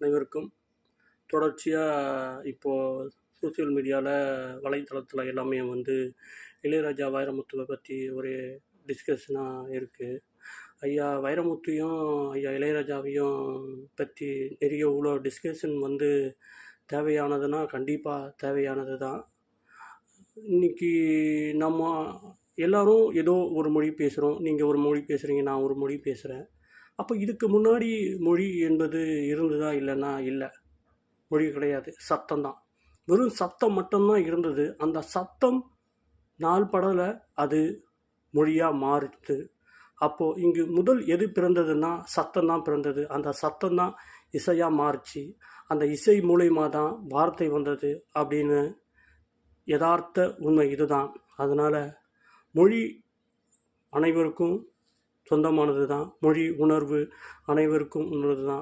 அனைவருக்கும் தொடர்ச்சியாக இப்போது சோசியல் மீடியாவில் வலைத்தளத்தில் எல்லாமே இளையராஜா வைரமுத்துவை பற்றி ஒரு டிஸ்கஷனாக இருக்குது. ஐயா வைரமுத்தையும் ஐயா இளையராஜாவையும் பற்றி நிறைய இவ்வளோ டிஸ்கஷன் தேவையானதுன்னா கண்டிப்பாக தேவையானது தான். இன்றைக்கி நம்ம எல்லோரும் ஏதோ ஒரு மொழி பேசுகிறோம். நீங்கள் ஒரு மொழி பேசுகிறீங்க, நான் ஒரு மொழி பேசுகிறேன். அப்போ இதுக்கு முன்னாடி மொழி என்பது இருந்ததா? இல்லைன்னா இல்லை, மொழி கிடையாது, சத்தம்தான். வெறும் சத்தம் மட்டும்தான் இருந்தது. அந்த சத்தம் நாள்படலை அது மொழியாக மாறிச்சு. அப்போது இங்கு முதல் எது பிறந்ததுன்னா சத்தம்தான் பிறந்தது. அந்த சத்தம்தான் இசையாக மாறிச்சு. அந்த இசை மூலயமா தான் வார்த்தை வந்தது அப்படின்னு யதார்த்த உண்மை இதுதான். அதனால் மொழி அனைவருக்கும் சொந்தமானது தான். மொழி உணர்வு அனைவருக்கும் உள்ளது தான்.